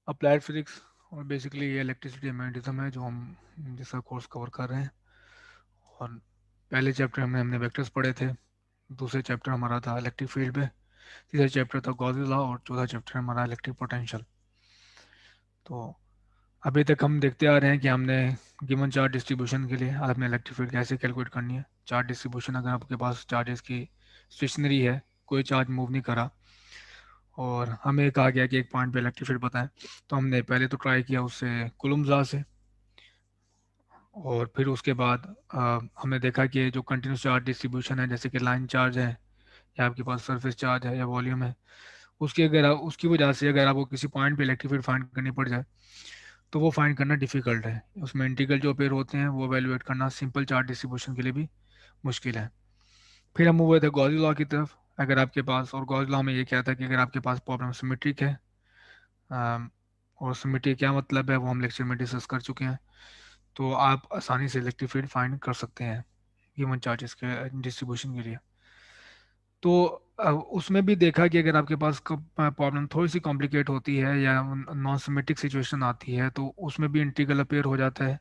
Applied physics. और basically ये electricity magnetism है जो हम जिसका कोर्स कवर कर रहे हैं। और पहले चैप्टर में हमने वेक्टर्स पढ़े थे, दूसरे चैप्टर हमारा था इलेक्ट्रिक फील्ड पे, तीसरा चैप्टर था गॉस लॉ, और चौथा चैप्टर हमारा इलेक्ट्रिक पोटेंशियल। तो अभी तक हम देखते आ रहे हैं कि हमने गिवन चार्ज डिस्ट्रीब्यूशन के लिए आपने इलेक्ट्रिक फील्ड कैसे कैलकुलेट करनी है। चार्ज डिस्ट्रीब्यूशन, अगर आपके पास चार्जेस की स्टेशनरी है, कोई चार्ज मूव नहीं करा, और हमें कहा गया कि एक पॉइंट पे इलेक्ट्रिक फील्ड बताएं, तो हमने पहले तो ट्राई किया उससे कुलम्ब लॉ से। और फिर उसके बाद हमने देखा कि जो कंटिन्यूस चार्ज डिस्ट्रीब्यूशन है, जैसे कि लाइन चार्ज है, या आपके पास सरफेस चार्ज है या वॉल्यूम है, उसकी अगर उसकी वजह से अगर आपको किसी पॉइंट पे इलेक्ट्रिक फील्ड फाइंड करनी पड़ जाए, तो वो फाइंड करना डिफिकल्ट है। उसमें इंटीग्रल जो अपेयर होते हैं वो एवेलुएट करना सिंपल चार्ज डिस्ट्रीब्यूशन के लिए भी मुश्किल है। फिर हम हुए थे गॉस लॉ की तरफ। अगर आपके पास, और गॉस लॉ में ये क्या था कि अगर आपके पास प्रॉब्लम सिमेट्रिक है, अम, और सिमेट्रिक क्या मतलब है वो हम लेक्चर में डिस्कस कर चुके हैं, तो आप आसानी से इलेक्ट्रिक फील्ड फाइंड कर सकते हैं गिवन चार्जेस के डिस्ट्रीब्यूशन के लिए। तो उसमें भी देखा कि अगर आपके पास प्रॉब्लम थोड़ी सी कॉम्प्लिकेट होती है या नॉन सिमेट्रिक सिचुएशन आती है, तो उसमें भी इंटीग्रल अपेयर हो जाता है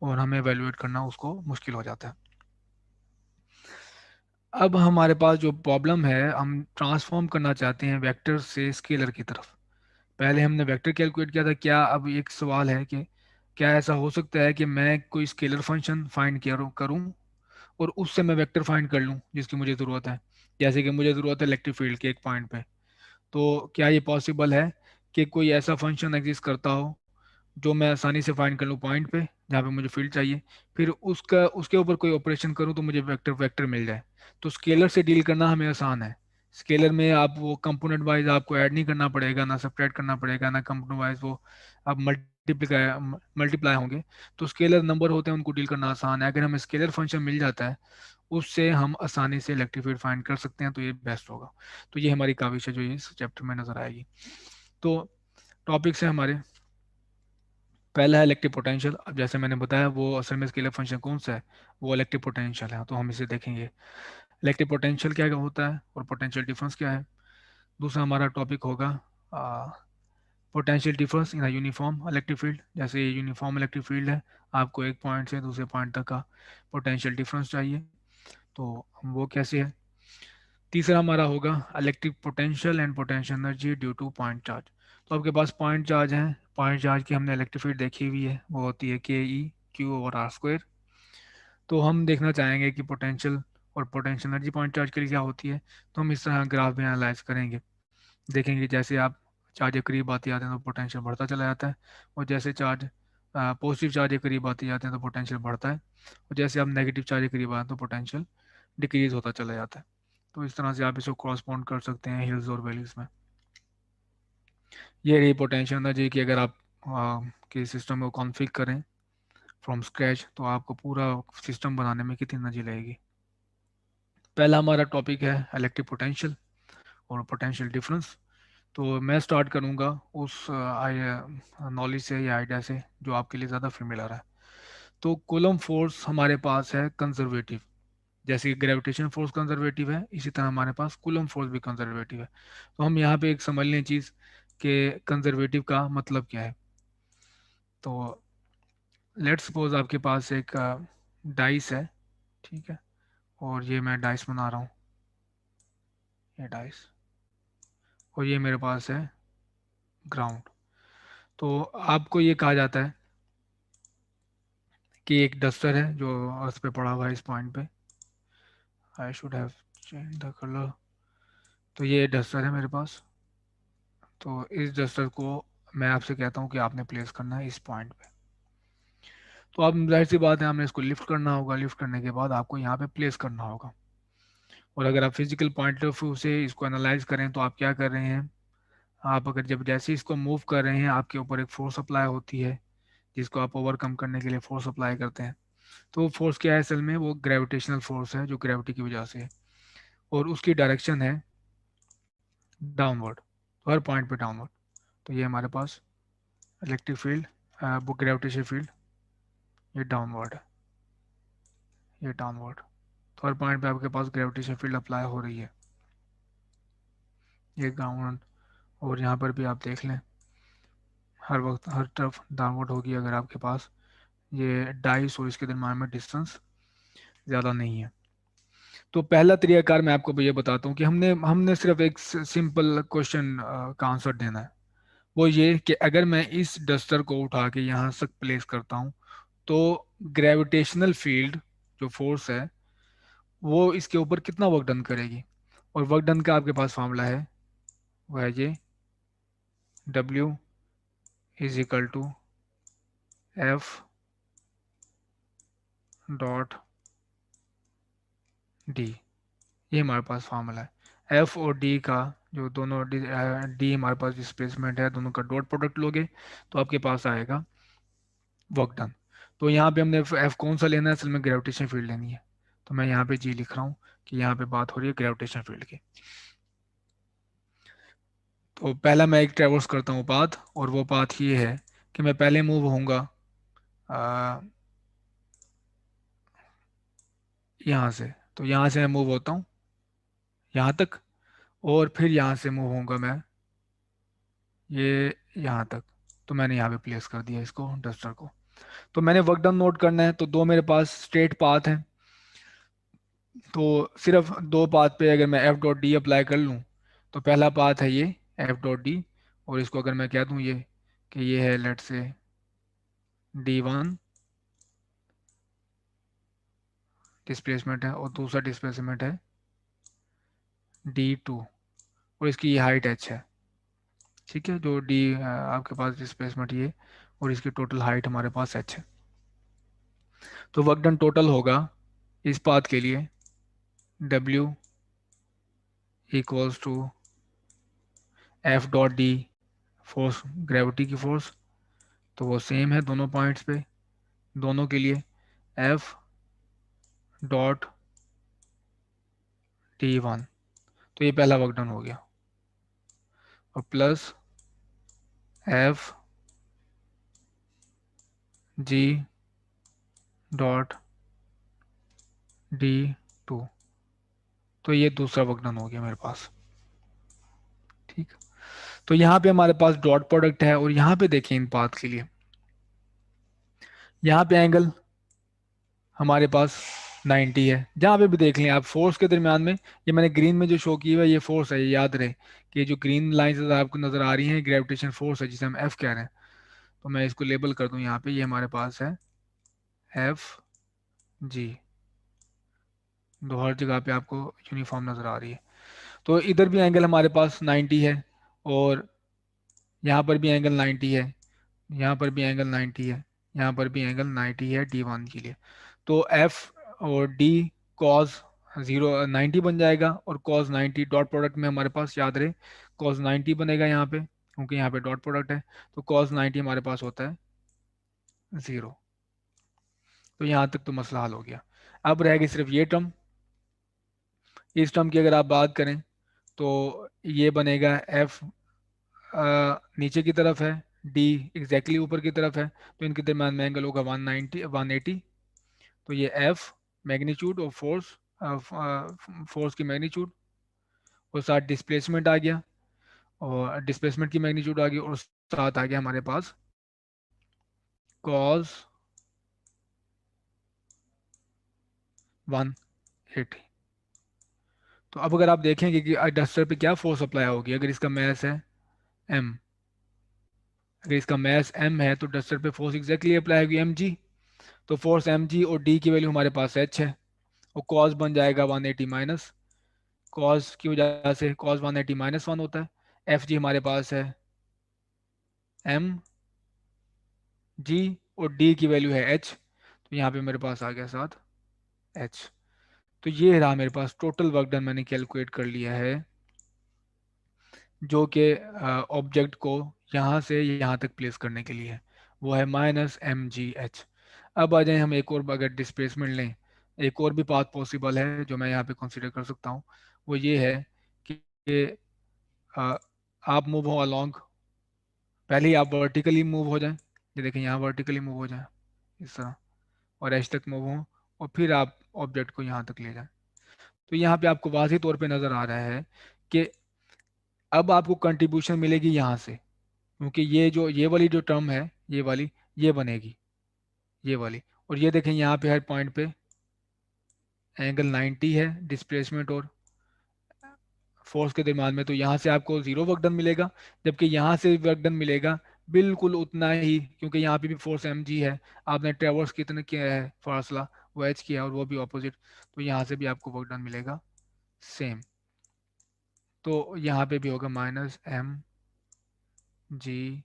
और हमें एवेलुएट करना उसको मुश्किल हो जाता है। अब हमारे पास जो प्रॉब्लम है, हम ट्रांसफॉर्म करना चाहते हैं वेक्टर से स्केलर की तरफ। पहले हमने वेक्टर कैलकुलेट किया था, क्या अब एक सवाल है कि क्या ऐसा हो सकता है कि मैं कोई स्केलर फंक्शन फाइंड करूं और उससे मैं वेक्टर फाइंड कर लूं जिसकी मुझे ज़रूरत है। जैसे कि मुझे ज़रूरत है इलेक्ट्रिक फील्ड के एक पॉइंट पे, तो क्या ये पॉसिबल है कि कोई ऐसा फंक्शन एग्जिस्ट करता हो जो मैं आसानी से फाइंड कर लूँ पॉइंट पे जहाँ पे मुझे फील्ड चाहिए, फिर उसका उसके ऊपर कोई ऑपरेशन करूँ तो मुझे वेक्टर वेक्टर मिल जाए। तो स्केलर से डील करना हमें आसान है। स्केलर में आप वो कंपोनेंट वाइज आपको ऐड नहीं करना पड़ेगा, ना सब्ट्रैक्ट करना पड़ेगा, ना कंपोनेंट वाइज वो आप मल्टीप्लाई मल्टीप्लाई होंगे। तो स्केलर नंबर होते हैं, उनको डील करना आसान है। अगर हमें स्केलर फंक्शन मिल जाता है, उससे हम आसानी से इलेक्ट्रिक फील्ड फाइंड कर सकते हैं, तो ये बेस्ट होगा। तो ये हमारी काविश है जो इस चैप्टर में नजर आएगी। तो टॉपिक्स है हमारे, पहला है इलेक्ट्रिक पोटेंशियल। अब जैसे मैंने बताया, वो असल में स्केलर फंक्शन कौन सा है, वो इलेक्ट्रिक पोटेंशियल है, तो हम इसे देखेंगे। इलेक्ट्रिक पोटेंशियल क्या होता है और पोटेंशियल डिफरेंस क्या है। दूसरा हमारा टॉपिक होगा potential difference in uniform electric field. जैसे ये यूनिफॉर्म इलेक्ट्रिक फील्ड है, आपको एक पॉइंट से दूसरे पॉइंट तक का पोटेंशियल डिफरेंस चाहिए, तो वो कैसे है। तीसरा हमारा होगा electric potential and potential energy due two point charge. तो आपके पास पॉइंट चार्ज हैं, पॉइंट चार्ज की हमने इलेक्ट्रिक फील्ड देखी हुई है, वो होती है K E Q over R square. तो हम देखना चाहेंगे कि पोटेंशियल और पोटेंशियल एनर्जी पॉइंट चार्ज के लिए क्या होती है। तो हम इस तरह ग्राफ में एनालाइज करेंगे, देखेंगे जैसे आप चार्ज के करीब आते जाते हैं तो पोटेंशियल बढ़ता चला जाता है, और जैसे चार्ज पॉजिटिव चार्ज के करीब आते जाते हैं तो पोटेंशियल बढ़ता है, और जैसे आप नेगेटिव चार्ज के करीब आते हैं तो पोटेंशियल डिक्रीज होता चला जाता है। तो इस तरह से आप इसको क्रॉसपॉन्ड कर सकते हैं हिल्स और वैलीज में। ये रही पोटेंशियल एनर्जी की, अगर आप के सिस्टम को कॉन्फ़िग करें फ्रॉम स्क्रैच, तो आपको पूरा सिस्टम बनाने में कितनी एनर्जी लगेगी। पहला हमारा टॉपिक है इलेक्ट्रिक पोटेंशियल और पोटेंशियल डिफरेंस। तो मैं स्टार्ट करूंगा उस नॉलेज से या आइडिया से जो आपके लिए ज़्यादा फेमिलर है। तो कूलम फोर्स हमारे पास है कंजर्वेटिव। जैसे कि ग्रेविटेशन फोर्स कंजर्वेटिव है, इसी तरह हमारे पास कूलम फोर्स भी कंजर्वेटिव है। तो हम यहाँ पे एक समझ लें चीज़ कि कंजर्वेटिव का मतलब क्या है। तो लेट्स सपोज आपके पास एक डाइस है, ठीक है, और ये मैं डाइस बना रहा हूँ, ये डाइस, और ये मेरे पास है ग्राउंड। तो आपको ये कहा जाता है कि एक डस्टर है जो अर्थ पे पड़ा हुआ है इस पॉइंट पे। I should have change the colour. तो ये डस्टर है मेरे पास। तो इस डस्टर को मैं आपसे कहता हूँ कि आपने प्लेस करना है इस पॉइंट पे। तो अब जाहिर सी बात है, हमने इसको लिफ्ट करना होगा, लिफ्ट करने के बाद आपको यहाँ पे प्लेस करना होगा। और अगर आप फिजिकल पॉइंट ऑफ व्यू से इसको एनालाइज करें, तो आप क्या कर रहे हैं, आप अगर जब जैसे इसको मूव कर रहे हैं, आपके ऊपर एक फोर्स अप्लाई होती है जिसको आप ओवरकम करने के लिए फोर्स अप्लाई करते हैं। तो वो फोर्स क्या है, असल में वो ग्रेविटेशनल फोर्स है जो ग्रेविटी की वजह से है, और उसकी डायरेक्शन है डाउनवर्ड, तो हर पॉइंट पे डाउनवर्ड। तो ये हमारे पास इलेक्ट्रिक फील्ड, वो ग्रेविटेशन फील्ड, ये डाउनवर्ड है, ये डाउनवर्ड। तो हर पॉइंट पे आपके पास ग्रेविटेशन फील्ड अप्लाई हो रही है, ये ग्राउंड। और यहाँ पर भी आप देख लें, हर वक्त हर तरफ डाउनवर्ड होगी अगर आपके पास ये डाइस और इसके दरम्यान में डिस्टेंस ज़्यादा नहीं है। तो पहला तरीकाकार मैं आपको ये बताता हूँ कि हमने हमने सिर्फ एक सिंपल क्वेश्चन का आंसर देना है। वो ये कि अगर मैं इस डस्टर को उठा के यहाँ तक प्लेस करता हूँ तो ग्रेविटेशनल फील्ड जो फोर्स है वो इसके ऊपर कितना वर्क डन करेगी। और वर्क डन का आपके पास फॉर्मूला है, वो है ये W is equal to F dot D. ये हमारे पास फॉर्मूला है। एफ और डी का जो दोनों डी हमारे पास डिस्प्लेसमेंट है, दोनों का डॉट प्रोडक्ट लोगे तो आपके पास आएगा वर्क डन। तो यहाँ पे हमने एफ कौन सा लेना है, असल में ग्रेविटेशन फील्ड लेनी है। तो मैं यहाँ पे जी लिख रहा हूँ कि यहाँ पे बात हो रही है ग्रेविटेशन फील्ड की। तो पहला मैं एक ट्रेवर्स करता हूँ पाथ, और वो पाथ ये है कि मैं पहले मूव होऊंगा यहाँ से। तो यहाँ से मैं मूव होता हूँ यहाँ तक, और फिर यहाँ से मूव होऊंगा मैं ये यहाँ तक। तो मैंने यहाँ पे प्लेस कर दिया इसको डस्टर को। तो मैंने वर्क डन नोट करना है, तो दो मेरे पास स्ट्रेट पाथ हैं। तो सिर्फ दो पाथ पे अगर मैं एफ डॉट डी अप्लाई कर लूँ तो पहला पाथ है ये एफ डॉट डी, और इसको अगर मैं कह दूँ ये कि ये है लेट से D1 डिस्प्लेसमेंट है, और दूसरा डिस्प्लेसमेंट है D2, और इसकी ये हाइट h है। ठीक है, जो डी आपके पास डिस्प्लेसमेंट ये, और इसकी टोटल हाइट हमारे पास h है। तो वर्क डन टोटल होगा इस पाथ के लिए W equals to F dot D, force gravity की फोर्स, तो वो सेम है दोनों पॉइंट्स पे, दोनों के लिए एफ डॉट D1। तो ये पहला वर्क डन हो गया, और plus F G dot D2। तो ये दूसरा वर्क डन हो गया मेरे पास। ठीक। तो यहाँ पे हमारे पास डॉट प्रोडक्ट है, और यहाँ पे देखें इन पाथ के लिए, यहाँ पे एंगल हमारे पास 90 है। जहाँ पे भी देख लें आप फोर्स के दरमियान में, ये मैंने ग्रीन में जो शो की हुआ है ये फोर्स है, ये याद रहे कि जो ग्रीन लाइंस आपको नजर आ रही हैं ग्रेविटेशन फोर्स है जिसे हम एफ कह रहे हैं। तो मैं इसको लेबल कर दूं यहाँ पे, ये हमारे पास है एफ जी। दो हर जगह पे आपको यूनिफॉर्म नजर आ रही है। तो इधर भी एंगल हमारे पास 90 है, और यहाँ पर भी एंगल 90 है, यहाँ पर भी एंगल 90 है, यहाँ पर भी एंगल 90 है D1 के लिए। तो एफ और डी कॉस 90 बन जाएगा, और कॉस 90 डॉट प्रोडक्ट में हमारे पास याद रहे कॉस 90 बनेगा यहाँ पे, क्योंकि यहाँ पे डॉट प्रोडक्ट है। तो कॉस 90 हमारे पास होता है 0। तो यहाँ तक तो मसला हल हो गया। अब रहेगी सिर्फ ये टर्म। इस टर्म की अगर आप बात करें तो ये बनेगा एफ नीचे की तरफ है, डी एग्जैक्टली ऊपर की तरफ है, तो इनके दरम्यान में एंगल होगा 190 180। तो ये एफ मैग्नीट्यूड और फोर्स, फोर्स की मैग्नीट्यूड, और साथ डिस्प्लेसमेंट आ गया, और डिस्प्लेसमेंट की मैग्नीट्यूड आ गई, और साथ आ गया हमारे पास कॉस 180। तो अब अगर आप देखेंगे कि डस्टर पे क्या फोर्स अप्लाई होगी, अगर इसका मैस है m, अगर इसका मैस m है तो डस्टर पे फोर्स एग्जैक्टली अप्लाई होगी mg। तो फोर्स mg और d की वैल्यू हमारे पास h है, और कॉस बन जाएगा 180 माइनस, कॉस की वजह से कॉस 180 -1 होता है। एफ जी हमारे पास है एम जी, और डी की वैल्यू है एच, तो यहाँ पे मेरे पास आ गया साथ एच। तो ये रहा मेरे पास टोटल वर्क डन, मैंने कैलकुलेट कर लिया है, जो कि ऑब्जेक्ट को यहाँ से यहाँ तक प्लेस करने के लिए है, वो है -mgh। अब आ जाए हम एक और, अगर डिस्प्लेसमेंट लें, एक और भी पाथ पॉसिबल है जो मैं यहाँ पे कंसीडर कर सकता हूँ। वो ये है कि अ, आप मूव हो अलॉन्ग, पहले ही आप वर्टिकली मूव हो जाएं, ये देखें यहाँ वर्टिकली मूव हो जाएं इस तरह, और एच तक मूव हो, और फिर आप ऑब्जेक्ट को यहाँ तक ले जाएं। तो यहाँ पे आपको वाज़ेह तौर पे नज़र आ रहा है कि अब आपको कंट्रीब्यूशन मिलेगी यहाँ से, क्योंकि ये वाली जो टर्म है, ये वाली, ये बनेगी, ये वाली। और ये देखें यहाँ पे हर पॉइंट पे एंगल 90 है डिस्प्लेसमेंट और फोर्स के दरम्यान में, तो यहाँ से आपको जीरो वर्क डन मिलेगा, जबकि यहाँ से वर्क डन मिलेगा बिल्कुल उतना ही, क्योंकि यहाँ पे भी फोर्स एम जी है। आपने ट्रेवर्स कितने किया है फासला, वो एच किया और वो भी ऑपोजिट, तो यहाँ से भी आपको वर्क डन मिलेगा सेम। तो यहाँ पे भी होगा माइनस एम जी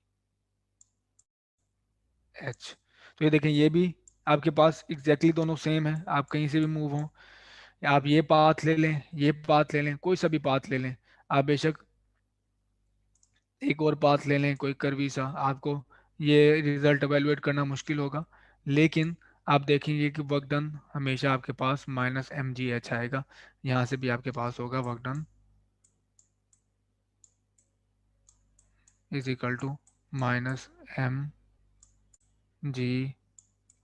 एच। तो ये देखें ये भी आपके पास एग्जैक्टली दोनों सेम है, आप कहीं से भी मूव हो, आप ये पाथ ले लें, ये पाथ ले लें, कोई सा भी पाथ ले लें, आप बेशक एक और पाथ ले लें कोई कर्वी सा, आपको ये रिजल्ट एवेलुएट करना मुश्किल होगा, लेकिन आप देखेंगे कि वर्क डन हमेशा आपके पास माइनस एम जी एच आएगा। यहाँ से भी आपके पास होगा work done is equal to minus M G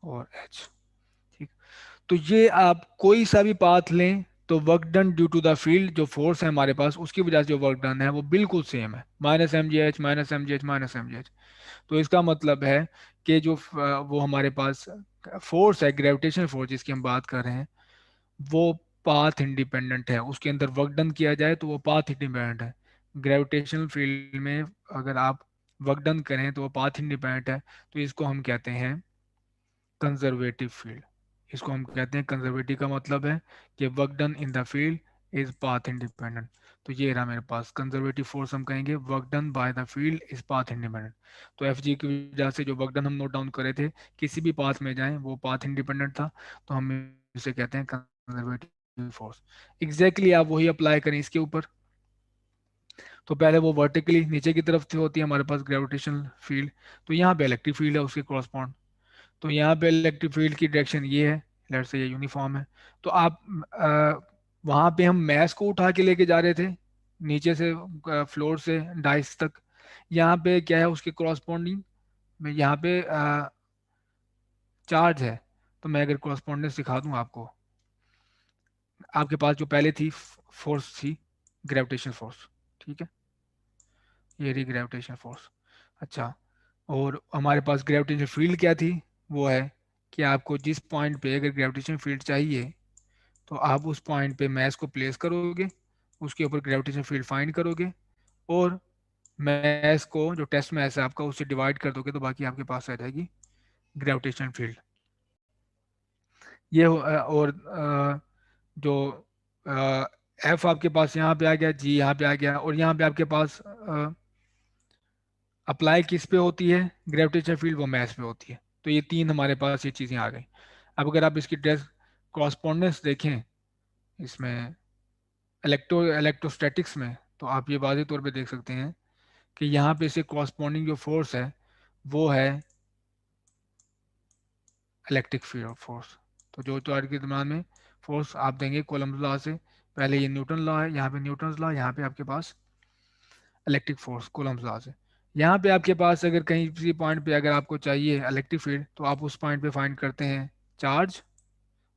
और एच। ठीक, तो ये आप कोई सा भी पाथ लें, तो work done due to the field, जो फोर्स है हमारे पास उसकी वजह से जो वर्क डन है वो बिल्कुल सेम है, minus M G H minus M G H minus M G H. तो इसका मतलब है कि जो वो हमारे पास फोर्स है, ग्रेविटेशनल फोर्स जिसकी हम बात कर रहे हैं, वो पाथ इंडिपेंडेंट है, उसके अंदर वर्क डन किया जाए तो वो पाथ इंडिपेंडेंट है। ग्रेविटेशनल फील्ड में अगर आप वर्क डन करें तो वो पाथ इंडिपेंडेंट है, तो इसको हम कहते हैं कंजर्वेटिव फील्ड। इसको हम कहते हैं कंजर्वेटिव, का मतलब है कि work done in the field is path independent. तो ये रहा मेरे पास कंजर्वेटिव फोर्स, हम कहेंगे work done by the field is path independent. तो एफ जी की वजह से जो वर्क डन हम नोट डाउन करे थे, किसी भी पाथ में जाएं वो पाथ इंडिपेंडेंट था, तो हम इसे कहते हैं कंजर्वेटिव फोर्स। एग्जैक्टली आप वही अप्लाई करें इसके ऊपर। तो पहले वो वर्टिकली नीचे की तरफ से होती है हमारे पास ग्रेविटेशनल फील्ड, तो यहाँ पे इलेक्ट्रिक फील्ड है उसके कॉरस्पॉन्ड। तो यहाँ पे इलेक्ट्रिक फील्ड की डायरेक्शन ये है, लेट से ये यूनिफॉर्म है। तो आप वहाँ पे हम मैस को उठा के लेके जा रहे थे नीचे से, फ्लोर से डाइस तक। यहाँ पे क्या है उसके कॉरस्पॉन्डिंग में, यहाँ पे चार्ज है। तो मैं अगर कॉरस्पॉन्डेंस दिखा दूँ आपको, आपके पास जो पहले थी फोर्स थी ग्रेविटेशन फोर्स, ठीक है, ये रही ग्रेविटेशन फोर्स। अच्छा, और हमारे पास ग्रेविटेशन फील्ड क्या थी, वो है कि आपको जिस पॉइंट पे अगर ग्रेविटेशन फील्ड चाहिए, तो आप उस पॉइंट पे मैस को प्लेस करोगे, उसके ऊपर ग्रेविटेशन फील्ड फाइंड करोगे, और मैस को जो टेस्ट मैस है आपका उससे डिवाइड कर दोगे, तो बाकी आपके पास आ जाएगी ग्रेविटेशन फील्ड। और जो एफ आपके पास यहाँ पे आ गया, जी यहाँ पे आ गया, और यहाँ पे आपके पास अप्लाई किस पे होती है ग्रेविटेशन फील्ड, वो मैस पे होती है। तो ये तीन हमारे पास ये चीज़ें आ गई। अब अगर आप इसकी टेस्ट कॉरस्पॉन्डेंस देखें इसमें इलेक्ट्रोस्टैटिक्स में, तो आप ये वाज़ेह तौर पे देख सकते हैं कि यहाँ पे से कॉरस्पॉन्डिंग जो फोर्स है वो है इलेक्ट्रिक फील्ड फोर्स। तो जो चार्ज के दरम्यान में फोर्स आप देंगे कोलम्ब लॉ से, पहले ये न्यूटन लॉ है, यहाँ पे न्यूटन लॉ, यहाँ पे आपके पास इलेक्ट्रिक फोर्स कोलम्ब लॉ से। यहाँ पे आपके पास अगर कहीं किसी पॉइंट पे अगर आपको चाहिए इलेक्ट्रिक फील्ड, तो आप उस पॉइंट पे फाइंड करते हैं चार्ज,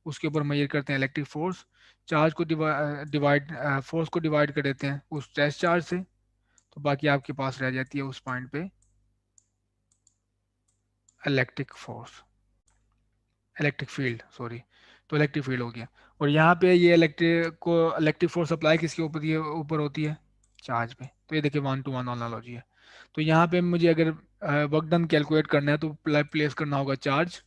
उसके ऊपर मेजर करते हैं इलेक्ट्रिक फोर्स, चार्ज को डिवाइड फोर्स को डिवाइड कर देते हैं उस टेस्ट चार्ज से, तो बाकी आपके पास रह जाती है उस पॉइंट पे electric force, electric field sorry. तो इलेक्ट्रिक फील्ड हो गया। और यहाँ पे ये इलेक्ट्रिक फोर्स अप्लाई किसके ऊपर, ये ऊपर होती है चार्ज पे। तो ये देखिए वन टू वन एनालॉजी है। तो यहाँ पे मुझे अगर वर्क डन कैलकुलेट करना है, तो प्लेस करना होगा चार्ज,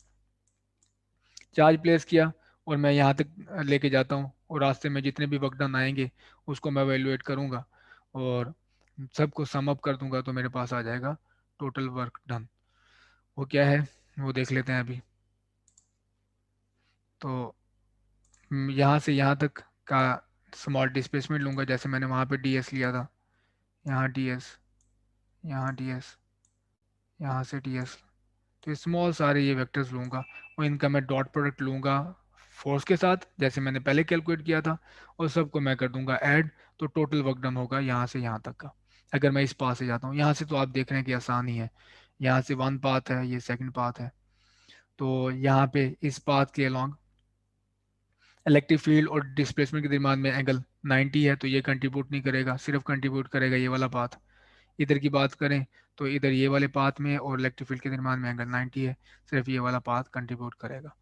चार्ज प्लेस किया, और मैं यहाँ तक लेके जाता हूँ, और रास्ते में जितने भी वर्क डन आएंगे उसको मैं वैल्यूएट करूँगा, और सबको सम अप कर दूंगा, तो मेरे पास आ जाएगा टोटल वर्क डन। वो क्या है वो देख लेते हैं अभी। तो यहाँ से यहाँ तक का स्मॉल डिस्प्लेसमेंट लूंगा, जैसे मैंने वहाँ पे डीएस लिया था, यहाँ डीएस, यहाँ डीएस, यहाँ से डीएस। तो स्मॉल सारे ये वेक्टर्स लूंगा, और इनका मैं डॉट प्रोडक्ट लूंगा फोर्स के साथ, जैसे मैंने पहले कैलकुलेट किया था, और सबको मैं कर दूंगा ऐड। तो टोटल वर्क डन होगा यहाँ से यहाँ तक का। अगर मैं इस पाथ से जाता हूँ, यहाँ से तो आप देख रहे हैं कि आसान ही है, यहाँ से वन पाथ है, ये सेकंड पाथ है। तो यहाँ पे इस पाथ के अलॉन्ग इलेक्ट्रिक फील्ड और डिस्प्लेसमेंट के दरम्यान में एंगल 90 है, तो ये कंट्रीब्यूट नहीं करेगा, सिर्फ कंट्रीब्यूट करेगा ये वाला पाथ। इधर की बात करें तो इधर ये वाले पाथ में और इलेक्ट्रिक फील्ड के दरम्यान में एंगल 90 है, सिर्फ ये वाला पाथ कंट्रीब्यूट करेगा।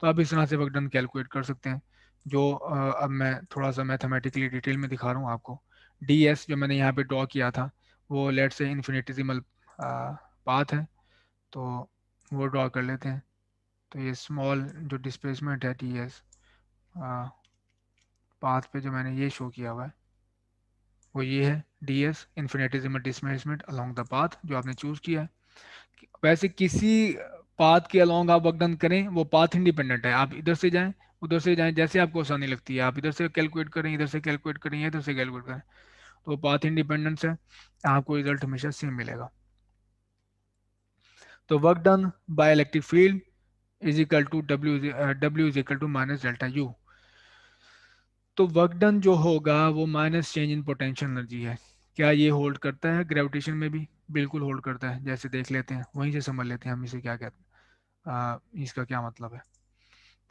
तो आप इस तरह से वर्क डन कैलकुलेट कर सकते हैं, जो अब मैं थोड़ा सा मैथमेटिकली डिटेल में दिखा रहा हूँ आपको। डी एस जो मैंने यहाँ पे ड्रॉ किया था वो लेट से इन्फिनिटिसिमल पाथ है, तो वो ड्रॉ कर लेते हैं। तो ये स्मॉल जो डिस्प्लेसमेंट है डी एस पाथ पे जो मैंने ये शो किया हुआ है वो ये है, D S infinitesimal displacement along the path जो आपने चूज किया है। वैसे किसी पाथ के अलोंग आप वर्क डन करें वो पाथ इंडिपेंडेंट है, आप इधर से जाएं उधर से जाएं, जैसे आपको आसानी लगती है, आप इधर से कैलकुलेट करें इधर से कैलकुलेट करें या इधर से कैलकुलेट करें, तो पाथ इंडिपेंडेंस है, आपको रिजल्ट हमेशा सेम मिलेगा। तो work done by electric field is equal to W is equal to minus delta U. तो वर्क डन जो होगा वो minus change in potential energy है। क्या ये होल्ड करता है ग्रेविटेशन में भी? बिल्कुल होल्ड करता है, जैसे देख लेते हैं वहीं से समझ लेते हैं हम इसे क्या कहते हैं, इसका क्या मतलब है।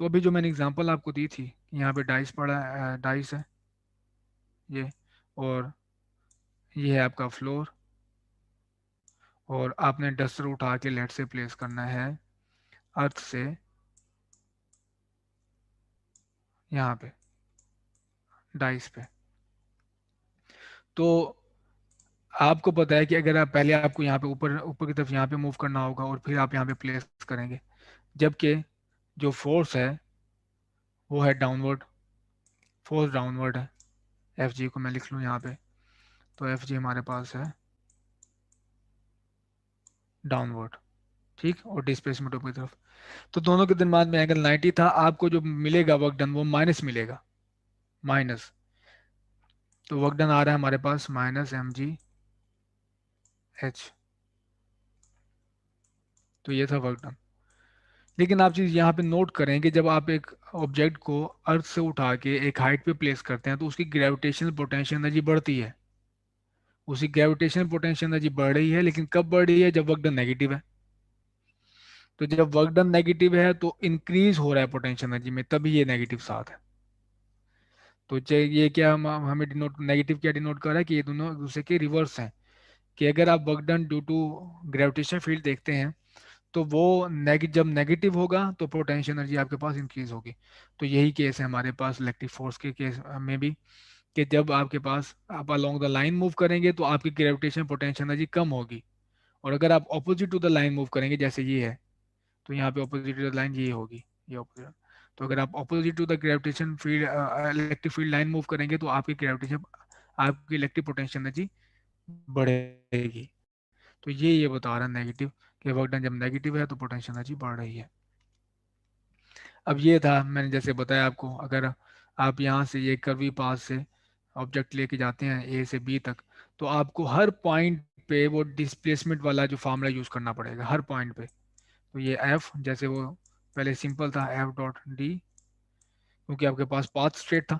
तो अभी जो मैंने एग्जांपल आपको दी थी, यहाँ पे डाइस पड़ा डाइस है ये, और ये है आपका फ्लोर, और आपने डस्टर उठा के लेट से प्लेस करना है अर्थ से यहाँ पे डाइस पे। तो आपको पता है कि अगर आप पहले आपको यहाँ पे ऊपर ऊपर की तरफ यहाँ पे मूव करना होगा और फिर आप यहाँ पे प्लेस करेंगे, जबकि जो फोर्स है वो है डाउनवर्ड, फोर्स डाउनवर्ड है। एफ जी को मैं लिख लूँ यहाँ पे, तो एफ जी हमारे पास है डाउनवर्ड, ठीक, और डिस्प्लेसमेंट ऊपर की तरफ। तो दोनों के दरम्यान में एंगल 90 था, आपको जो मिलेगा वर्क डन वो माइनस मिलेगा, माइनस। तो वर्क डन आ रहा है हमारे पास माइनस एम जी एच, तो ये था वर्क डन। लेकिन आप चीज़ यहाँ पे नोट करें कि जब आप एक ऑब्जेक्ट को अर्थ से उठा के एक हाइट पे प्लेस करते हैं तो उसकी ग्रेविटेशनल पोटेंशियल एनर्जी बढ़ती है, उसकी ग्रेविटेशनल पोटेंशियल एनर्जी बढ़ रही है, लेकिन कब बढ़ रही है? जब वर्क डन नेगेटिव है। तो जब वर्क डन नेगेटिव है तो इंक्रीज हो रहा है पोटेंशियल एनर्जी में, तभी ये नेगेटिव साथ है। तो ये क्या हमें डिनोट, नेगेटिव क्या डिनोट कर रहा है कि ये दोनों एक दूसरे के रिवर्स हैं, कि अगर आप work done due to gravitation field देखते हैं तो वो जब नेगेटिव होगा तो पोटेंशियल एनर्जी आपके पास इंक्रीज होगी। तो यही केस है हमारे पास इलेक्ट्रिक फोर्स के केस में भी, कि जब आपके पास आप अलोंग द लाइन मूव करेंगे तो आपकी ग्रेविटेशन पोटेंशियल एनर्जी कम होगी, और अगर आप opposite to the line move करेंगे जैसे ये है, तो यहाँ पे ऑपोजिट टू द लाइन ये होगी, ये ऑपोजिट। तो अगर आप opposite to the gravitation field electric field line move करेंगे तो आपकी ग्रेविटेशन, आपकी इलेक्ट्रिक पोटेंशियल एनर्जी बढ़ेगी। तो ये बता रहा है नेगेटिव, कि वर्क डन जब नेगेटिव है तो पोटेंशियल एनर्जी बढ़ रही है। अब ये था मैंने जैसे बताया आपको, अगर आप यहाँ से ये कर्वी पाथ से ऑब्जेक्ट लेके जाते हैं ए से बी तक, तो आपको हर पॉइंट पे वो डिस्प्लेसमेंट वाला जो फार्मूला यूज करना पड़ेगा हर पॉइंट पे। तो ये एफ, जैसे वो पहले सिंपल था एफ डॉट डी, क्योंकि आपके पास पाथ स्ट्रेट था।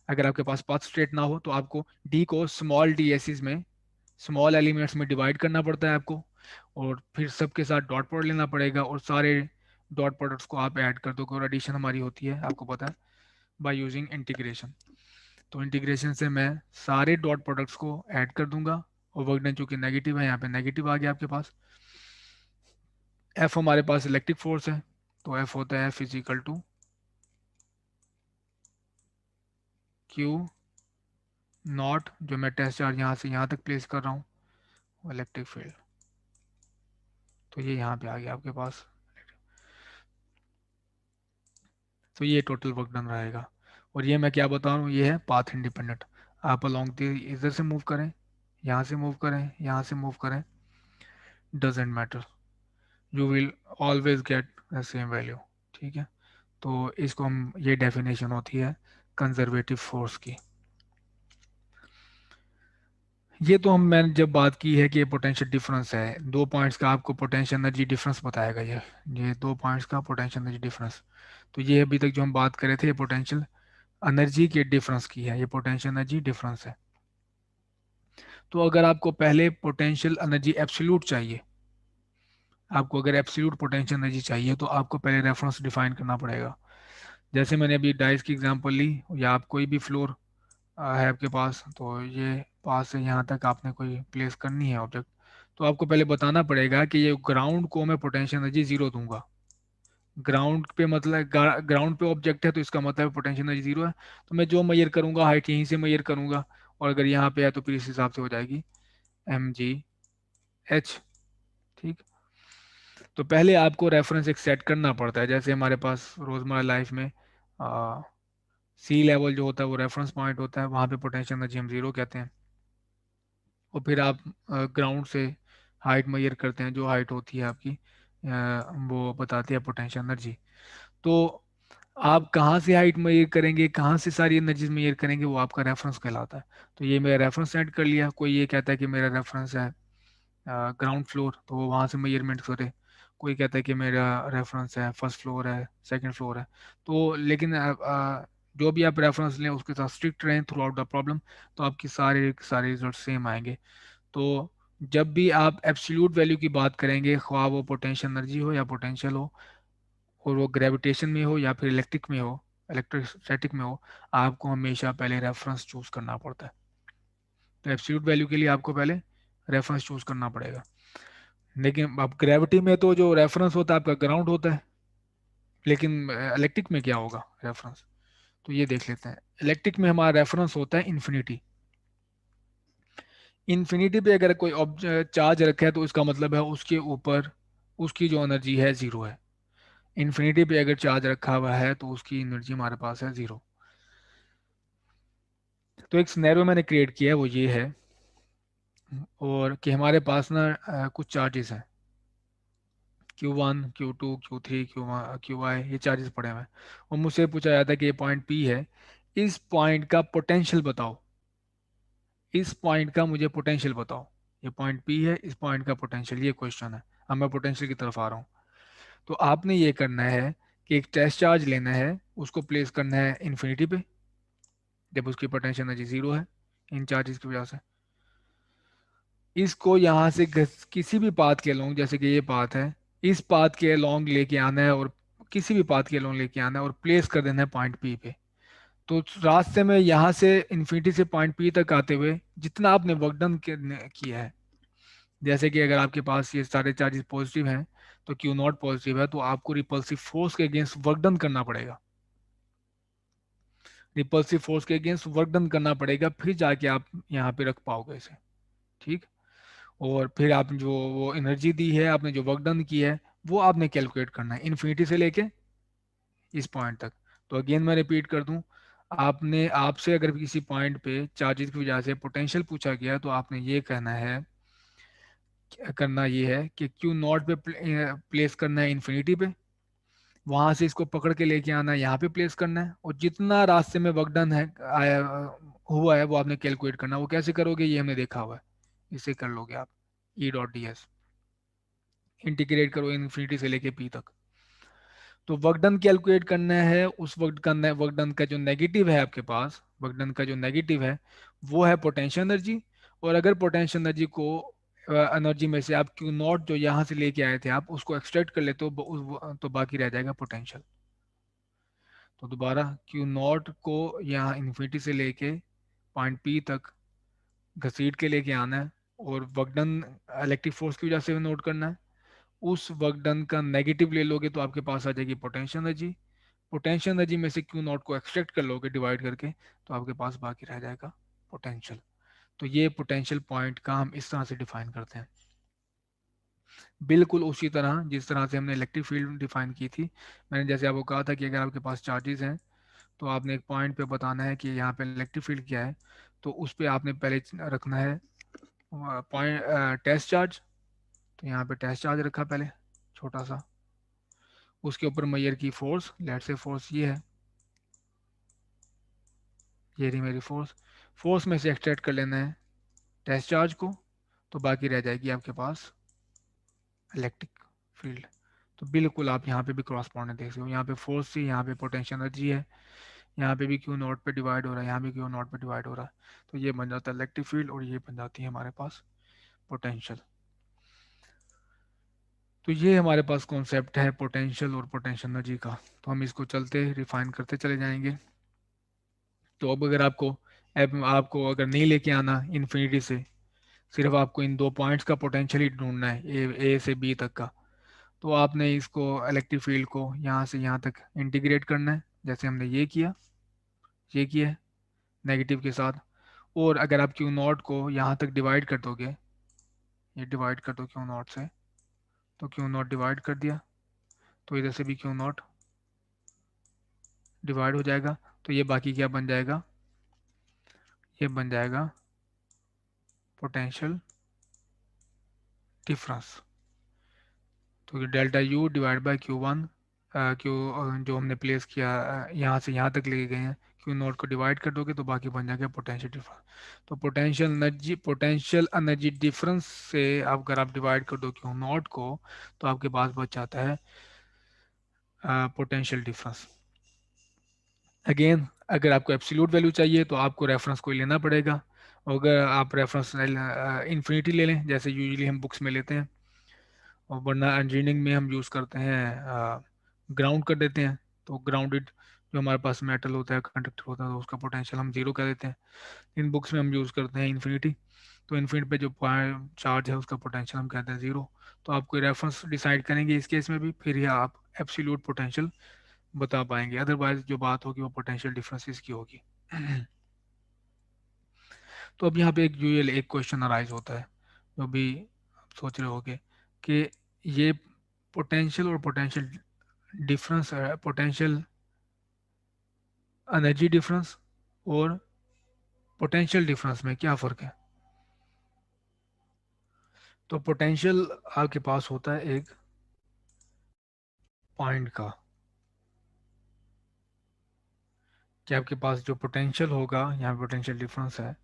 अगर आपके पास पाथ स्ट्रेट ना हो तो आपको डी को स्मॉल डी एसिस में, स्मॉल एलिमेंट्स में डिवाइड करना पड़ता है आपको, और फिर सबके साथ डॉट प्रोडक्ट लेना पड़ेगा, और सारे डॉट प्रोडक्ट्स को आप ऐड कर दो, और एडिशन हमारी होती है आपको पता है बाय यूजिंग इंटीग्रेशन। तो इंटीग्रेशन से मैं सारे डॉट प्रोडक्ट्स को ऐड कर दूंगा, और वर्क डन चूंकि नेगेटिव है यहाँ पे नेगेटिव आ गया आपके पास। एफ हमारे पास इलेक्ट्रिक फोर्स है, तो एफ होता है फिजिकल टू क्यू नॉट, जो मैं टेस्ट चार्ज यहाँ से यहाँ तक प्लेस कर रहा हूँ इलेक्ट्रिक फील्ड, तो ये यहाँ पे आ गया आपके पास। तो ये टोटल वर्क डन रहेगा, और ये मैं क्या बता रहा हूँ ये है पाथ इंडिपेंडेंट। आप अलोंग इधर से मूव करें, यहाँ से मूव करें, यहाँ से मूव करें, doesn't matter, you will always get the same value, ठीक है। तो इसको हम, ये डेफिनेशन होती है कंजर्वेटिव फोर्स की। ये तो हम मैंने जब बात की है कि ये पोटेंशियल डिफरेंस है, दो पॉइंट्स का आपको पोटेंशियल एनर्जी डिफरेंस बताएगा ये दो पॉइंट्स का पोटेंशियल एनर्जी डिफरेंस। तो ये अभी तक जो हम बात कर रहे थे ये पोटेंशियल एनर्जी के डिफरेंस की है, ये पोटेंशियल एनर्जी डिफरेंस है। तो अगर आपको पहले पोटेंशियल एनर्जी एब्सोल्यूट चाहिए, आपको अगर एब्सोल्यूट पोटेंशियल एनर्जी चाहिए तो आपको पहले रेफरेंस डिफाइन करना पड़ेगा। जैसे मैंने अभी डाइस की एग्जांपल ली, या आप कोई भी फ्लोर है आपके पास, तो ये पास से यहाँ तक आपने कोई प्लेस करनी है ऑब्जेक्ट, तो आपको पहले बताना पड़ेगा कि ये ग्राउंड को मैं पोटेंशियल एनर्जी जीरो दूंगा। ग्राउंड पे मतलब ग्राउंड पे ऑब्जेक्ट है तो इसका मतलब पोटेंशियल एनर्जी जीरो है। तो मैं जो मेजर करूंगा हाइट यहीं से मेजर करूंगा, और अगर यहाँ पे है तो फिर इस हिसाब से हो जाएगी mgh। ठीक। तो पहले आपको रेफरेंस एक सेट करना पड़ता है, जैसे हमारे पास रोजमर्रा लाइफ में सी लेवल जो होता है वो रेफरेंस पॉइंट होता है, वहाँ पे पोटेंशियल एनर्जी हम जीरो कहते हैं। और फिर आप ग्राउंड से हाइट मेजर करते हैं, जो हाइट होती है आपकी वो बताती है पोटेंशियल एनर्जी। तो आप कहाँ से हाइट मेजर करेंगे, कहाँ से सारी एनर्जीज मेजर करेंगे, वो आपका रेफरेंस कहलाता है। तो ये मेरा रेफरेंस सेट कर लिया। कोई ये कहता है कि मेरा रेफरेंस है ग्राउंड फ्लोर, तो वो वहाँ से मेजरमेंट करे। कोई कहता है कि मेरा रेफरेंस है फर्स्ट फ्लोर है, सेकंड फ्लोर है। तो लेकिन जो भी आप रेफरेंस लें उसके साथ स्ट्रिक्ट रहें थ्रू आउट द प्रॉब्लम, तो आपकी सारे रिजल्ट सेम आएंगे। तो जब भी आप एब्सोल्यूट वैल्यू की बात करेंगे, ख्वाह वो पोटेंशियल एनर्जी हो या पोटेंशियल हो, और वो ग्रेविटेशन में हो या फिर इलेक्ट्रिक में हो, इलेक्ट्रोस्टैटिक में हो, आपको हमेशा पहले रेफरेंस चूज करना पड़ता है। तो एब्सोल्यूट वैल्यू के लिए आपको पहले रेफरेंस चूज करना पड़ेगा। लेकिन अब ग्रेविटी में तो जो रेफरेंस होता है आपका ग्राउंड होता है, लेकिन इलेक्ट्रिक में क्या होगा रेफरेंस, तो ये देख लेते हैं। इलेक्ट्रिक में हमारा रेफरेंस होता है इन्फिनिटी। इन्फिनिटी पे अगर कोई चार्ज रखा है तो इसका मतलब है उसके ऊपर उसकी जो एनर्जी है जीरो है। इन्फिनिटी पे अगर चार्ज रखा हुआ है तो उसकी एनर्जी हमारे पास है जीरो। तो एक सिनेरियो मैंने क्रिएट किया है वो ये है, और कि हमारे पास ना कुछ चार्जेस हैं Q1 Q2 Q3 QI, ये चार्जेस पड़े हुए हैं। और मुझसे पूछा जाता है कि ये पॉइंट P है, इस पॉइंट का पोटेंशियल बताओ, इस पॉइंट का मुझे पोटेंशियल बताओ। ये पॉइंट P है, इस पॉइंट का पोटेंशियल, ये क्वेश्चन है। अब मैं पोटेंशियल की तरफ आ रहा हूँ। तो आपने ये करना है कि एक टेस्ट चार्ज लेना है, उसको प्लेस करना है इन्फिनिटी पे, जब उसकी पोटेंशियल एनर्जी जीरो है इन चार्जेस की वजह से। इसको यहाँ से किसी भी पाथ के अलोंग, जैसे कि ये पाथ है, इस पाथ के अलोंग लेके आना है, और किसी भी पाथ के अलोंग लेके आना है और प्लेस कर देना है पॉइंट पी पे। तो रास्ते में यहाँ से इन्फिनिटी से पॉइंट पी तक आते हुए जितना आपने वर्क डन किया है, जैसे कि अगर आपके पास ये सारे चार्जेस पॉजिटिव हैं तो क्यू नॉट पॉजिटिव है, तो आपको रिपल्सिव फोर्स के अगेंस्ट वर्क डन करना पड़ेगा। रिपल्सिव फोर्स के अगेंस्ट वर्क डन करना पड़ेगा, फिर जाके आप यहाँ पे रख पाओगे इसे। ठीक। और फिर आप जो वो एनर्जी दी है, आपने जो वर्क डन की है, वो आपने कैलकुलेट करना है इन्फिनिटी से लेके इस पॉइंट तक। तो अगेन मैं रिपीट कर दूं, आपने आपसे अगर किसी पॉइंट पे चार्जेस की वजह से पोटेंशियल पूछा गया, तो आपने ये कहना है, करना ये है कि क्यू नॉट पे प्लेस करना है इन्फिनिटी पे, वहां से इसको पकड़ के लेके आना है यहाँ पे प्लेस करना है, और जितना रास्ते में वर्क डन है आया हुआ है वो आपने कैलकुलेट करना है। वो कैसे करोगे ये हमने देखा हुआ है, इसे कर लोगे आप। E.ds इंटीग्रेट करो इन्फिनिटी से लेके पी तक। तो वर्क डन कैलकुलेट करना है, उस वर्क डन का जो नेगेटिव है आपके पास, वर्क डन का जो नेगेटिव है वो है पोटेंशियल एनर्जी। और अगर पोटेंशियल एनर्जी को एनर्जी में से आप क्यू नॉट जो यहाँ से लेके आए थे आप उसको एक्सट्रैक्ट कर लेते हो, तो बाकी रह जाएगा पोटेंशियल। तो दोबारा क्यू नॉट को यहाँ इन्फिनिटी से लेके पॉइंट पी तक घसीट के लेके आना है, और वर्क डन इलेक्ट्रिक फोर्स की वजह से नोट करना है। उस वर्क डन का नेगेटिव ले लोगे तो आपके पास आ जाएगी पोटेंशियल एनर्जी। पोटेंशियल एनर्जी में से क्यू नॉट को एक्सट्रैक्ट कर लोगे डिवाइड करके, तो आपके पास बाकी रह जाएगा पोटेंशियल। तो ये पोटेंशियल पॉइंट का हम इस तरह से डिफाइन करते हैं, बिल्कुल उसी तरह जिस तरह से हमने इलेक्ट्रिक फील्ड डिफाइन की थी। मैंने जैसे आपको कहा था कि अगर आपके पास चार्जेस हैं तो आपने एक पॉइंट पे बताना है कि यहाँ पे इलेक्ट्रिक फील्ड क्या है, तो उस पे आपने पहले रखना है पॉइंट टेस्ट चार्ज। तो यहाँ पे टेस्ट चार्ज रखा पहले छोटा सा, उसके ऊपर मेजर की फोर्स, लेट से फोर्स ये है, ये रही मेरी फोर्स। फोर्स में से एक्सट्रैक्ट कर लेना है टेस्ट चार्ज को, तो बाकी रह जाएगी आपके पास इलेक्ट्रिक फील्ड। तो बिल्कुल आप यहाँ पे भी क्रॉसपॉन्डेंट देख सकते हो, यहाँ पे फोर्स थी, यहाँ पे पोटेंशियल एनर्जी है, यहाँ पे भी क्यू नॉट पे डिवाइड हो रहा है, यहाँ भी क्यू नॉट पे डिवाइड हो रहा है। तो ये बन जाता है इलेक्ट्रिक फील्ड, और ये बन जाती है हमारे पास पोटेंशियल। तो ये हमारे पास कॉन्सेप्ट है पोटेंशियल और पोटेंशियल एनर्जी का। तो हम इसको चलते रिफाइन करते चले जाएंगे। तो अब अगर आपको अब आपको अगर नहीं लेके आना इन्फिनिटी से, सिर्फ आपको इन दो पॉइंट्स का पोटेंशियल ही ढूंढना है, ए से बी तक का, तो आपने इसको इलेक्ट्रिक फील्ड को यहाँ से यहाँ तक इंटीग्रेट करना है, जैसे हमने ये किया है नेगेटिव के साथ। और अगर आप क्यू नॉट को यहाँ तक डिवाइड कर दोगे, ये डिवाइड कर दो क्यू नॉट से, तो क्यू नॉट डिवाइड कर दिया, तो इधर से भी क्यू नॉट डिवाइड हो जाएगा, तो ये बाकी क्या बन जाएगा, ये बन जाएगा पोटेंशियल डिफरेंस। तो ये delta U divide by Q one, Q जो हमने प्लेस किया यहाँ से यहाँ तक लेके गए हैं, क्यू नॉट को डिवाइड कर दोगे तो बाकी बन जाएगा पोटेंशियल डिफरेंस। तो पोटेंशियल एनर्जी डिफरेंस से अगर आप डिवाइड कर दो क्यू नॉट को, तो आपके पास बच जाता है पोटेंशियल डिफरेंस। अगेन अगर आपको एब्सोल्यूट वैल्यू चाहिए तो आपको रेफरेंस कोई लेना पड़ेगा। अगर आप रेफरेंस इन्फिनिटी ले लें जैसे यूजुअली हम बुक्स में लेते हैं, और वरना इंजीनियरिंग में हम यूज़ करते हैं ग्राउंड कर देते हैं, तो ग्राउंडेड जो हमारे पास मेटल होता है, कंडक्टर होता है, तो उसका पोटेंशियल हम जीरो कर देते हैं। इन बुक्स में हम यूज़ करते हैं इन्फिनिटी, तो इन्फिनिटी पे जो चार्ज है उसका पोटेंशियल हम कहते हैं ज़ीरो। तो आप कोई रेफरेंस डिसाइड करेंगे इस केस में भी, फिर ही आप एब्सोल्यूट पोटेंशियल बता पाएंगे, अदरवाइज जो बात होगी वो पोटेंशियल डिफरेंसेस की होगी। तो अब यहाँ पे एक यूजुअल एक क्वेश्चन अराइज होता है, जो भी आप सोच रहे होगे कि ये पोटेंशियल और पोटेंशियल डिफरेंस है, पोटेंशियल एनर्जी डिफरेंस और पोटेंशियल डिफरेंस में क्या फ़र्क है। तो पोटेंशियल आपके पास होता है एक पॉइंट का, कि आपके पास जो पोटेंशियल होगा, यहाँ पोटेंशियल डिफरेंस है,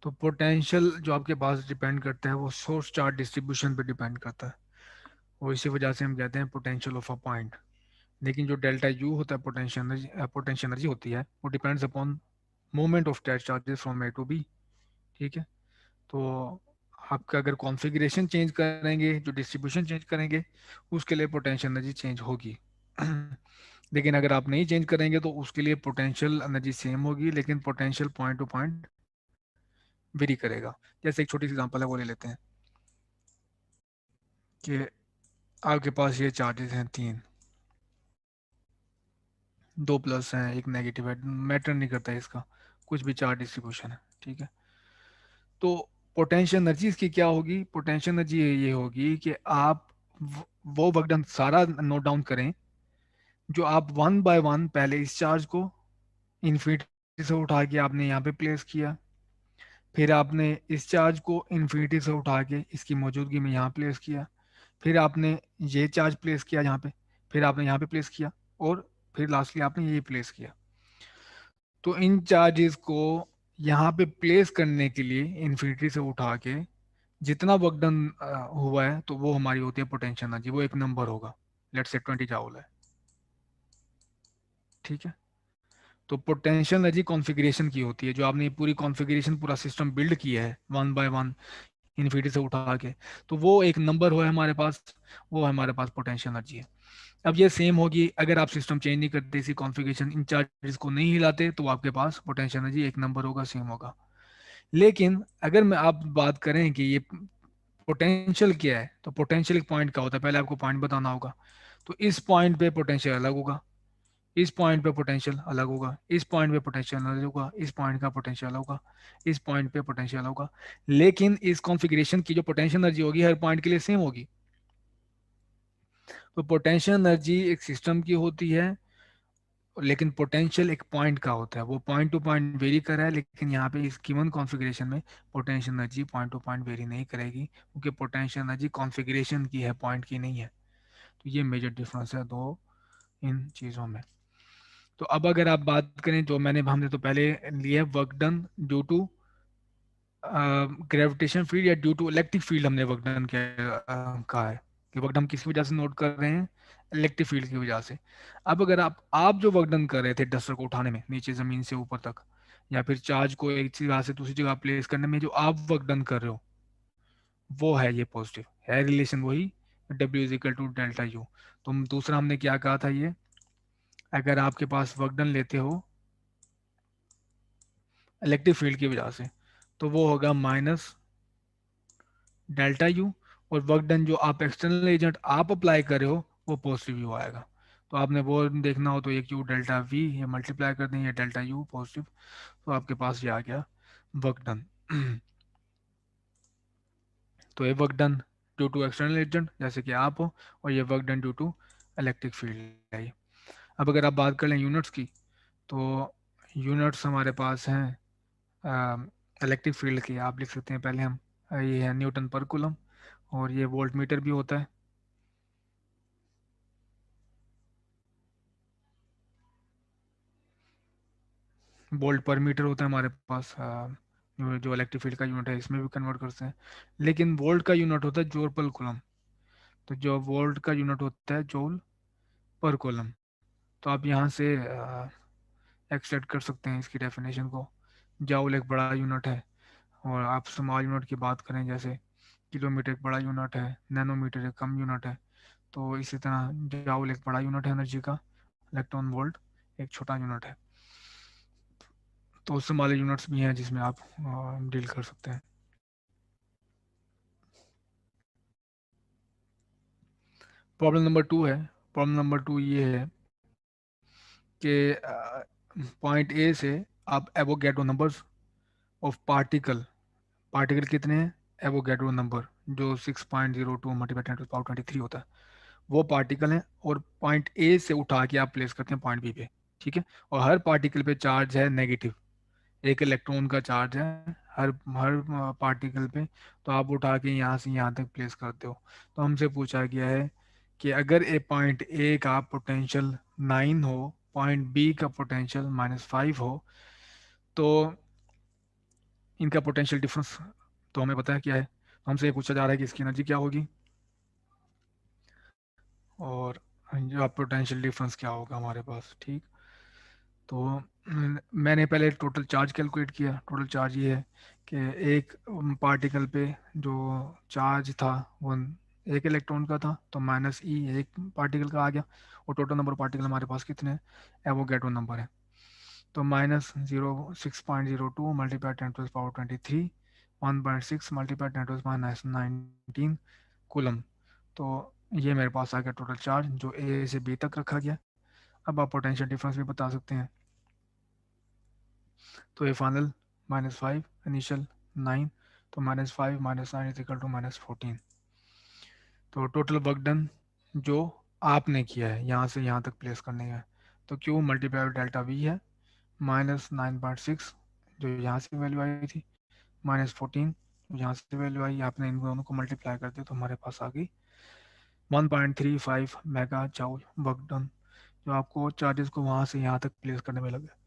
तो पोटेंशियल जो आपके पास डिपेंड करता है वो सोर्स चार्ज डिस्ट्रीब्यूशन पे डिपेंड करता है, और इसी वजह से हम कहते हैं पोटेंशियल ऑफ अ पॉइंट। लेकिन जो डेल्टा यू होता है पोटेंशियल एनर्जी होती है, वो depends upon movement of that charges from A to B. ठीक है। तो आपका अगर कॉन्फ़िगरेशन चेंज करेंगे, जो डिस्ट्रीब्यूशन चेंज करेंगे, उसके लिए पोटेंशियल एनर्जी चेंज होगी। लेकिन अगर आप नहीं चेंज करेंगे तो उसके लिए पोटेंशियल एनर्जी सेम होगी, लेकिन potential point two point very करेगा। जैसे एक छोटी सी एग्जांपल है वो ले लेते हैं कि आपके पास ये चार्जेस हैं तीन, दो प्लस हैं एक नेगेटिव है, मैटर नहीं करता है इसका, कुछ भी चार्ज डिस्ट्रीब्यूशन है। ठीक है। तो पोटेंशियल एनर्जी इसकी क्या होगी, पोटेंशियल एनर्जी ये होगी कि आप वो वर्क डन सारा नोट डाउन करें, जो आप वन बाय वन पहले इस चार्ज को इन्फिनिटी से उठा के आपने यहाँ पे प्लेस किया, फिर आपने इस चार्ज को इन्फिनिटी से उठा के इसकी मौजूदगी में यहाँ प्लेस किया, फिर आपने ये चार्ज प्लेस किया यहाँ पे, फिर आपने यहाँ पे प्लेस किया, और फिर लास्टली आपने ये प्लेस किया। तो इन चार्जेस को यहाँ पे प्लेस करने के लिए इन्फिनिटी से उठा के जितना वर्क डन हुआ है, तो वो हमारी होती है पोटेंशियल एनर्जी, वो एक नंबर होगा, लेट्स से 20 जाउल है। ठीक है। तो पोटेंशियल एनर्जी कॉन्फ़िगरेशन की होती है, जो आपने ये पूरी कॉन्फ़िगरेशन पूरा सिस्टम बिल्ड किया है वन बाय वन इन्फिनिटी से उठा के, तो वो एक नंबर हो है हमारे पास, वो हमारे पास पोटेंशियल एनर्जी है। अब ये सेम होगी अगर आप सिस्टम चेंज नहीं करते, इसी कॉन्फ़िगरेशन इन चार्जेस को नहीं हिलाते, तो आपके पास पोटेंशियल एनर्जी एक नंबर होगा, सेम होगा। लेकिन अगर मैं आप बात करें कि ये पोटेंशियल क्या है, तो पोटेंशियल एक पॉइंट का होता है, पहले आपको पॉइंट बताना होगा। तो इस पॉइंट पे पोटेंशियल अलग होगा, इस पॉइंट पे पोटेंशियल अलग होगा, इस पॉइंट पे पोटेंशियल अलग होगा, इस पॉइंट का पोटेंशियल होगा, इस पॉइंट पे पोटेंशियल होगा। लेकिन इस कॉन्फ़िगरेशन की जो पोटेंशियल एनर्जी होगी हर पॉइंट के लिए सेम होगी। तो पोटेंशियल एनर्जी एक सिस्टम की होती है, लेकिन पोटेंशियल एक पॉइंट का होता है, वो पॉइंट टू पॉइंट वेरी कर रहा है, लेकिन यहाँ पे इस गिवन कॉन्फ़िगरेशन में potential energy point two point very नहीं करेगी, क्योंकि पोटेंशियल एनर्जी कॉन्फ़िगरेशन की है, पॉइंट की नहीं है। तो ये मेजर डिफरेंस है दो इन चीज़ों में। तो अब अगर आप बात करें, जो हमने तो पहले लिया work done due to gravitation field या ड्यू टू इलेक्ट्रिक फील्ड, हमने वर्क डन कहा है कि वर्क डन किस वजह से नोट कर रहे हैं, इलेक्ट्रिक फील्ड की वजह से। अब अगर आप जो वर्क डन कर रहे थे डस्टर को उठाने में नीचे जमीन से ऊपर तक, या फिर चार्ज को एक जगह से दूसरी जगह प्लेस करने में जो आप वर्क डन कर रहे हो, वो है ये पॉजिटिव है रिलेशन, वही W is equal to delta U. तो दूसरा हमने क्या कहा था, ये अगर आपके पास वर्क डन लेते हो इलेक्ट्रिक फील्ड की वजह से। तो वो होगा माइनस डेल्टा यू, और वर्क डन जो आप एक्सटर्नल एजेंट आप अप्लाई कर रहे हो वो पॉजिटिव यू आएगा। तो आपने वो देखना हो तो एक यू डेल्टा वी ये मल्टीप्लाई कर दें, ये डेल्टा यू पॉजिटिव, तो आपके पास ये आ गया वर्क डन। तो ये work done due to external agent जैसे कि आप हो, और ये work done due to electric field है। अब अगर आप बात कर लें यूनिट्स की, तो यूनिट्स हमारे पास हैं इलेक्ट्रिक फील्ड की, आप लिख सकते हैं पहले हम, ये है न्यूटन पर कूलम, और ये वोल्ट मीटर भी होता है। वोल्ट पर मीटर होता है हमारे पास, जो इलेक्ट्रिक फील्ड का यूनिट है इसमें भी कन्वर्ट करते हैं। लेकिन वोल्ट का यूनिट होता है जोल पर कूलम। तो जो वोल्ट का यूनिट होता है जोल पर कूलम। तो आप यहाँ से एक्सट्रैक्ट कर सकते हैं इसकी डेफिनेशन को। जाउल एक बड़ा यूनिट है, और आप स्मॉल यूनिट की बात करें जैसे किलोमीटर एक बड़ा यूनिट है, नैनोमीटर एक कम यूनिट है। तो इसी तरह जाउल एक बड़ा यूनिट है एनर्जी का, इलेक्ट्रॉन वोल्ट एक छोटा यूनिट है। तो उससे वाले यूनिट्स भी हैं जिसमें आप डील कर सकते हैं। प्रॉब्लम नंबर टू है। प्रॉब्लम नंबर टू ये है कि पॉइंट ए से आप Avogadro numbers of particle, particle कितने हैं, एवोगैड्रो नंबर जो 6.02 मल्टीप्लाई 10 to the power 23 होता है, वो पार्टिकल हैं, और पॉइंट ए से उठा के आप प्लेस करते हैं पॉइंट बी पे। ठीक है, और हर पार्टिकल पे चार्ज है नेगेटिव, एक इलेक्ट्रॉन का चार्ज है हर हर पार्टिकल पे। तो आप उठा के यहाँ से यहाँ तक प्लेस करते हो। तो हमसे पूछा गया है कि अगर ए पॉइंट ए का पोटेंशियल 9 हो, पॉइंट बी का पोटेंशियल -5 हो, तो इनका पोटेंशियल डिफरेंस तो हमें पता है क्या है। तो हमसे ये पूछा जा रहा है कि इसकी एनर्जी क्या होगी, और जो पोटेंशियल डिफरेंस क्या होगा हमारे पास। ठीक, तो मैंने पहले टोटल चार्ज कैलकुलेट किया। टोटल चार्ज ये है कि एक पार्टिकल पे जो चार्ज था वो एक इलेक्ट्रॉन का था, तो माइनस ई एक पार्टिकल का आ गया। और टोटल नंबर पार्टिकल हमारे पास कितने हैं, एवोगैड्रो नंबर है। तो -6.02 multiply 10 to the power 23, 1.6 multiply 10 to the power -19 coulomb. तो ये मेरे पास आ गया टोटल चार्ज जो ए से बी तक रखा गया। अब आप पोटेंशियल डिफरेंस भी बता सकते हैं। तो ये फाइनल -5 इनिशियल 9, तो -5 -9 इज इक्वल टू -14। तो टोटल वर्क डन जो आपने किया है यहाँ से यहाँ तक प्लेस करने का है, तो क्यू मल्टीप्लाई डेल्टा वी है, -9.6 जो यहाँ से वैल्यू आई थी, -14 यहाँ से वैल्यू आई, आपने इन दोनों को मल्टीप्लाई कर दिया तो हमारे पास आ गई 1.35 मेगा जाउल वर्क डन, जो आपको चार्जेस को वहाँ से यहाँ तक प्लेस करने में लगे।